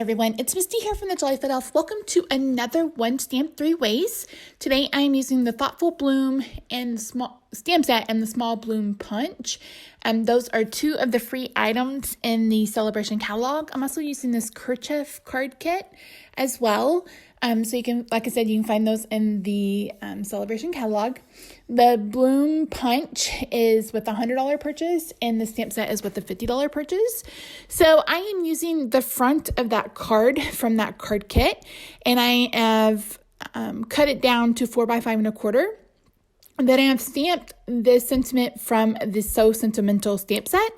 Everyone, it's Misty here from TheJollyFatElf. Welcome to another One Stamp 3 Ways. Today I am using the Thoughtful Bloom and the small stamp set and the Small Bloom Punch. Those are two of the free items in the Celebration catalog. I'm also using this kerchief card kit as well. So you can, like I said, you can find those in the Celebration catalog. The Bloom Punch is with a $100 purchase, and the stamp set is with a $50 purchase. So I am using the front of that card from that card kit, and I have cut it down to 4 by 5 1/4. Then I have stamped this sentiment from the So Sentimental stamp set,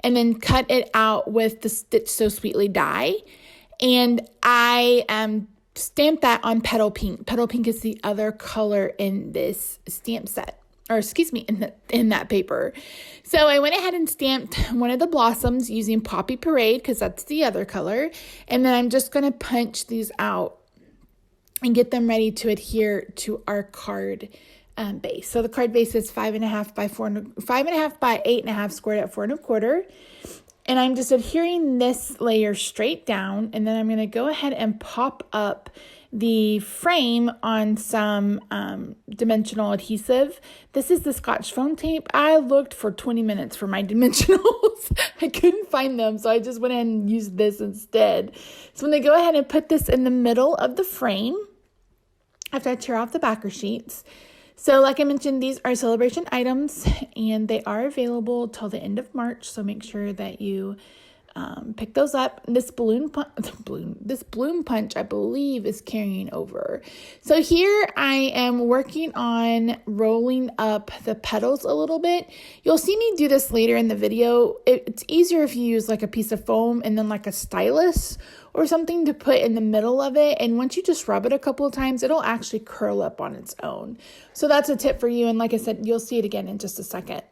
and then cut it out with the Stitch So Sweetly die. And I stamped that on Petal Pink. Petal Pink is the other color in this stamp set, or excuse me, in that paper. So I went ahead and stamped one of the blossoms using Poppy Parade because that's the other color. And then I'm just going to punch these out and get them ready to adhere to our card base. So the card base is 5.5 by 8.5 squared at 4 1/4. And I'm just adhering this layer straight down, and then I'm going to go ahead and pop up the frame on some dimensional adhesive. This is the Scotch foam tape. I looked for 20 minutes for my dimensionals. I couldn't find them, so I just went ahead and used this instead. So I'm going to go ahead and put this in the middle of the frame after I tear off the backer sheets. So like I mentioned, these are celebration items, and they are available till the end of March. So make sure that you pick those up. This bloom punch, I believe, is carrying over. So here I am working on rolling up the petals a little bit. You'll see me do this later in the video. It's easier if you use like a piece of foam and then like a stylus or something to put in the middle of it. And once you just rub it a couple of times, it'll actually curl up on its own. So that's a tip for you. And like I said, you'll see it again in just a second.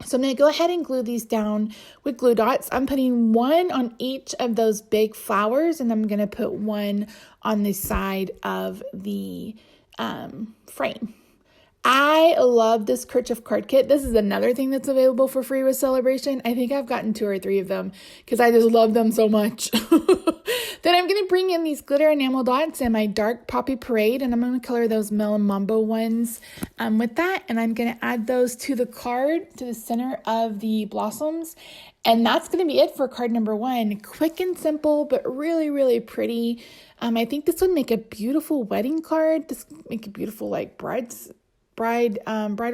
So I'm going to go ahead and glue these down with glue dots. I'm putting one on each of those big flowers, and I'm going to put one on the side of the frame. I love this kerchief card kit. This is another thing that's available for free with Celebration. I think I've gotten 2 or 3 of them because I just love them so much. Then I'm going to bring in these glitter enamel dots and my dark Poppy Parade, and I'm going to color those Melon Mambo ones with that. And I'm going to add those to the card, to the center of the blossoms. And that's going to be it for card number 1. Quick and simple, but really, really pretty. I think this would make a beautiful wedding card. This would make a beautiful like bridal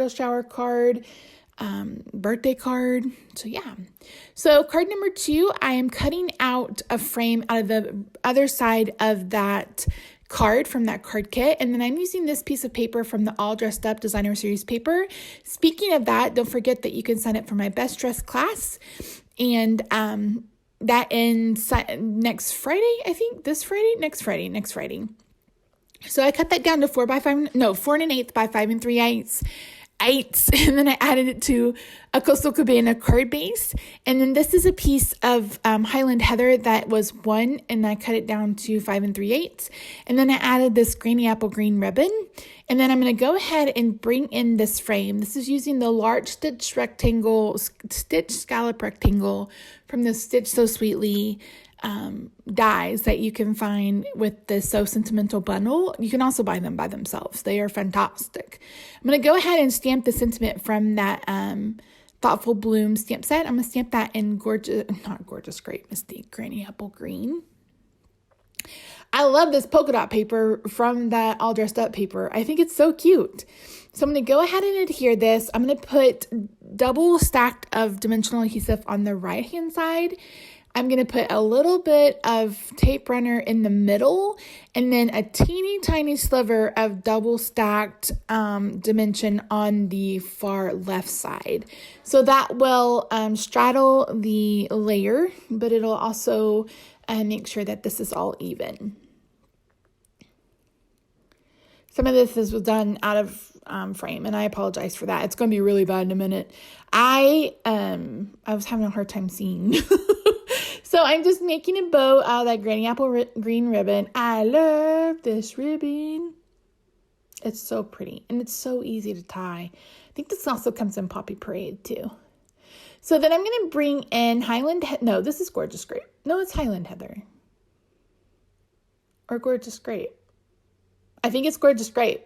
shower card, birthday card. So yeah. So card number 2, I am cutting out a frame out of the other side of that card from that card kit. And then I'm using this piece of paper from the All Dressed Up Designer Series paper. Speaking of that, don't forget that you can sign up for my Best Dressed class. And that ends next Friday, I think. Next Friday. So I cut that down to 4 1/8 by 5 3/8, and then I added it to a Coastal Cabana card base. And then this is a piece of Highland Heather that was 1, and I cut it down to 5 3/8. And then I added this Granny Apple green ribbon. And then I'm going to go ahead and bring in this frame. This is using the large stitch scallop rectangle from the Stitch So Sweetly dies that you can find with the So Sentimental bundle. You can also buy them by themselves. They are fantastic. I'm going to go ahead and stamp the sentiment from that Thoughtful Bloom stamp set. I'm going to stamp that in Misty Granny Apple green. I love this polka dot paper from that All Dressed Up paper. I think it's so cute. So I'm going to go ahead and adhere this. I'm going to put double stacked of dimensional adhesive on the right hand side. I'm going to put a little bit of tape runner in the middle, and then a teeny tiny sliver of double stacked dimension on the far left side. So that will straddle the layer, but it'll also make sure that this is all even. Some of this was done out of frame, and I apologize for that. It's going to be really bad in a minute. I was having a hard time seeing. So I'm just making a bow out of that Granny Apple green ribbon. I love this ribbon. It's so pretty, and it's so easy to tie. I think this also comes in Poppy Parade too. So then I'm going to bring in Highland, no, this is Gorgeous Grape. No, it's Highland Heather. or Gorgeous Grape. I think it's Gorgeous Grape.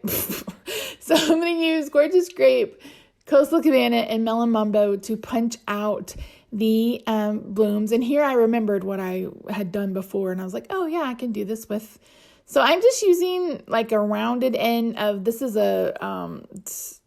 So I'm going to use Gorgeous Grape, Coastal Cabana, and Melon Mambo to punch out the blooms. And here I remembered what I had done before, and I was like, oh yeah, I can do this with. So I'm just using like a rounded end of, this is a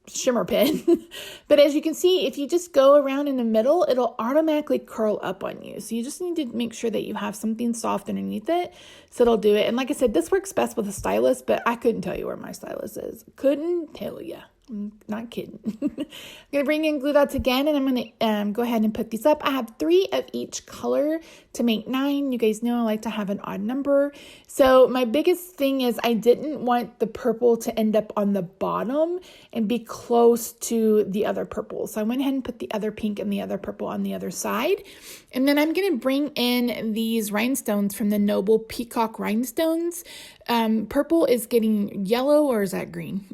shimmer pin. But as you can see, if you just go around in the middle, it'll automatically curl up on you. So you just need to make sure that you have something soft underneath it, so it'll do it. And like I said, this works best with a stylus, but I couldn't tell you where my stylus is. Couldn't tell you. I'm not kidding. I'm going to bring in glue dots again, and I'm going to go ahead and put these up. I have 3 of each color to make 9. You guys know I like to have an odd number. So my biggest thing is I didn't want the purple to end up on the bottom and be close to the other purple. So I went ahead and put the other pink and the other purple on the other side. And then I'm going to bring in these rhinestones from the Noble Peacock Rhinestones. Purple is getting yellow, or is that green?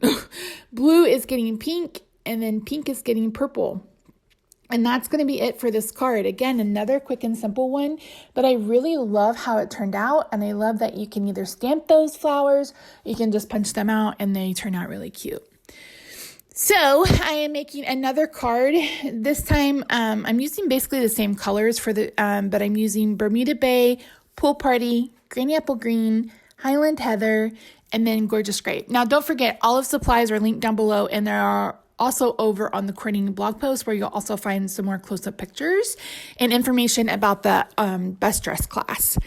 Blue is getting pink, and then pink is getting purple. And that's going to be it for this card. Again, another quick and simple one, but I really love how it turned out. And I love that you can either stamp those flowers, you can just punch them out, and they turn out really cute. So I am making another card. This time I'm using basically the same colors for the, but I'm using Bermuda Bay, Pool Party, Granny Apple Green, Highland Heather, and then Gorgeous Grape. Now, don't forget, all of supplies are linked down below, and there are also over on the Coordinating blog post, where you'll also find some more close-up pictures and information about the best dress class.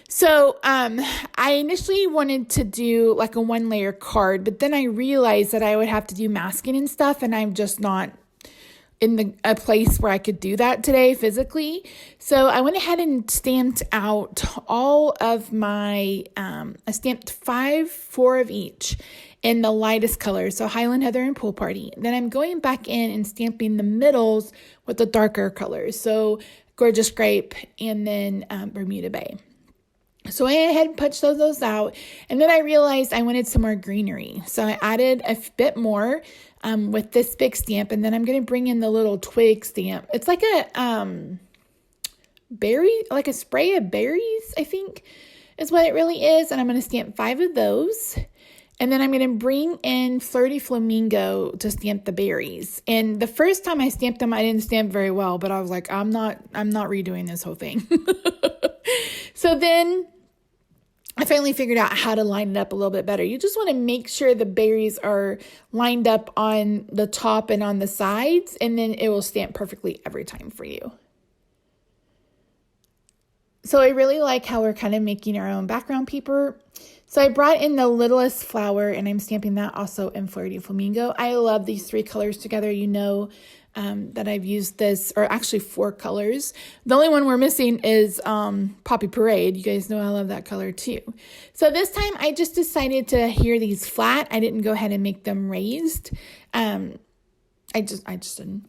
So I initially wanted to do like a 1-layer card, but then I realized that I would have to do masking and stuff, and I'm just not in a place where I could do that today physically. So I went ahead and stamped out all of my, I stamped 4 of each in the lightest colors, so Highland Heather and Pool Party. Then I'm going back in and stamping the middles with the darker colors, so Gorgeous Grape and then Bermuda Bay. So I went ahead and punched those out, and then I realized I wanted some more greenery. So I added a bit more with this big stamp, and then I'm going to bring in the little twig stamp. It's like a berry, like a spray of berries, I think is what it really is. And I'm going to stamp 5 of those. And then I'm going to bring in Flirty Flamingo to stamp the berries. And the first time I stamped them, I didn't stamp very well, but I was like, I'm not redoing this whole thing. So then I finally figured out how to line it up a little bit better. You just want to make sure the berries are lined up on the top and on the sides, and then it will stamp perfectly every time for you. So I really like how we're kind of making our own background paper. So I brought in the littlest flower, and I'm stamping that also in Flirty Flamingo. I love these 3 colors together. You know that I've used this, or actually 4 colors. The only one we're missing is Poppy Parade. You guys know I love that color too. So this time I just decided to adhere these flat. I didn't go ahead and make them raised. I just didn't.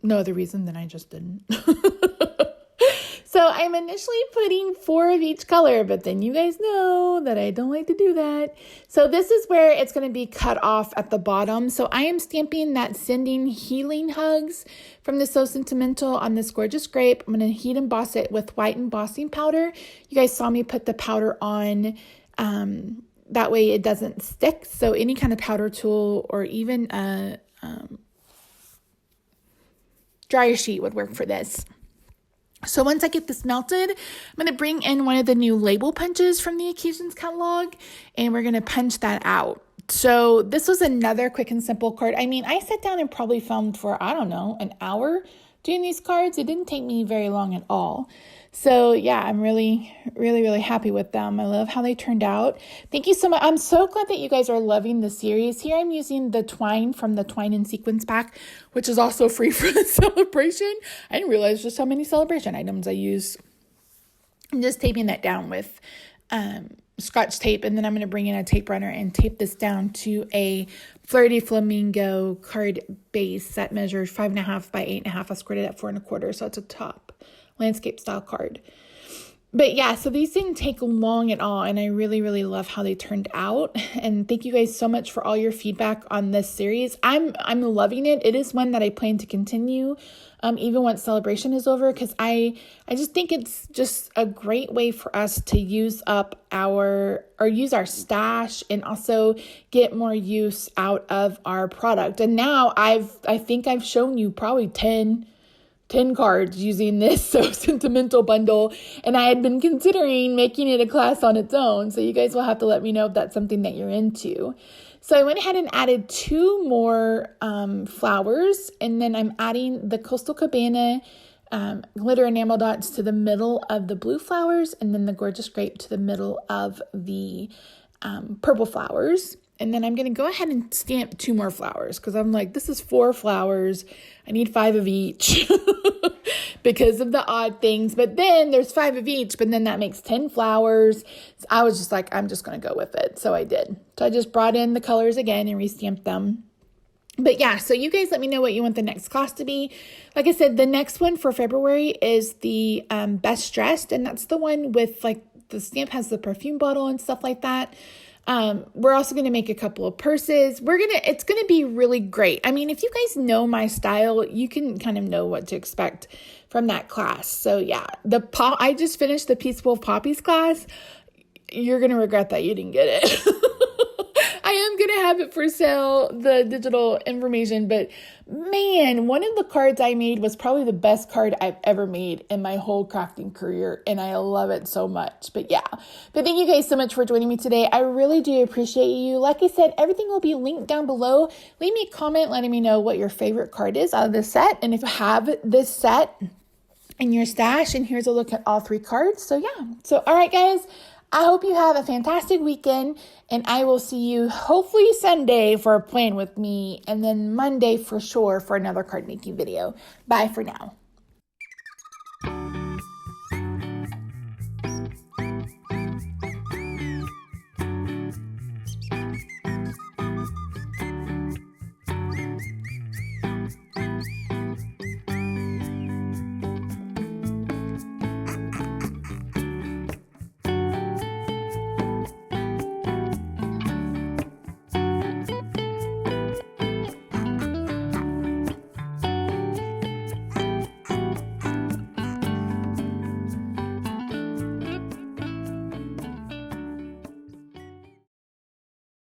No other reason than I just didn't. So I'm initially putting 4 of each color, but then you guys know that I don't like to do that. So this is where it's going to be cut off at the bottom. So I am stamping that Sending Healing Hugs from the So Sentimental on this Gorgeous Grape. I'm going to heat emboss it with white embossing powder. You guys saw me put the powder on. That way it doesn't stick. So any kind of powder tool or even a dryer sheet would work for this. So once I get this melted, I'm going to bring in one of the new label punches from the Occasions catalog, and we're going to punch that out. So this was another quick and simple card. I mean, I sat down and probably filmed for, I don't know, an hour doing these cards. It didn't take me very long at all. So yeah, I'm really, really, really happy with them. I love how they turned out. Thank you so much. I'm so glad that you guys are loving the series. Here I'm using the twine from the Twine and Sequins pack, which is also free for the celebration. I didn't realize just how many celebration items I use. I'm just taping that down with Scotch tape, and then I'm going to bring in a tape runner and tape this down to a Flirty Flamingo card base that measures 5.5 by 8.5. I squared it at 4 1/4, so it's a top landscape style card. But yeah, so these didn't take long at all, and I really, really love how they turned out. And thank you guys so much for all your feedback on this series. I'm loving it. It is one that I plan to continue, even once celebration is over, because I just think it's just a great way for us to use our stash and also get more use out of our product. And now I think I've shown you probably 10 cards using this So Sentimental bundle, and I had been considering making it a class on its own, so you guys will have to let me know if that's something that you're into. So I went ahead and added 2 more flowers, and then I'm adding the Coastal Cabana glitter enamel dots to the middle of the blue flowers, and then the Gorgeous Grape to the middle of the purple flowers. And then I'm going to go ahead and stamp 2 more flowers because I'm like, this is 4 flowers. I need 5 of each because of the odd things. But then there's 5 of each, but then that makes 10 flowers. So I was just like, I'm just going to go with it. So I did. So I just brought in the colors again and restamped them. But yeah, so you guys let me know what you want the next class to be. Like I said, the next one for February is the Best Dressed. And that's the one with like the stamp has the perfume bottle and stuff like that. We're also going to make a couple of purses. It's going to be really great. I mean, if you guys know my style, you can kind of know what to expect from that class. So yeah, I just finished the Peaceful Poppies class. You're going to regret that you didn't get it. I am going to have it for sale, the digital information, but man, one of the cards I made was probably the best card I've ever made in my whole crafting career, and I love it so much. But yeah, but thank you guys so much for joining me today. I really do appreciate you. Like I said, everything will be linked down below. Leave me a comment letting me know what your favorite card is out of this set, and if you have this set in your stash, and here's a look at all 3 cards. So yeah, so all right guys, I hope you have a fantastic weekend, and I will see you hopefully Sunday for a plan with me, and then Monday for sure for another card making video. Bye for now.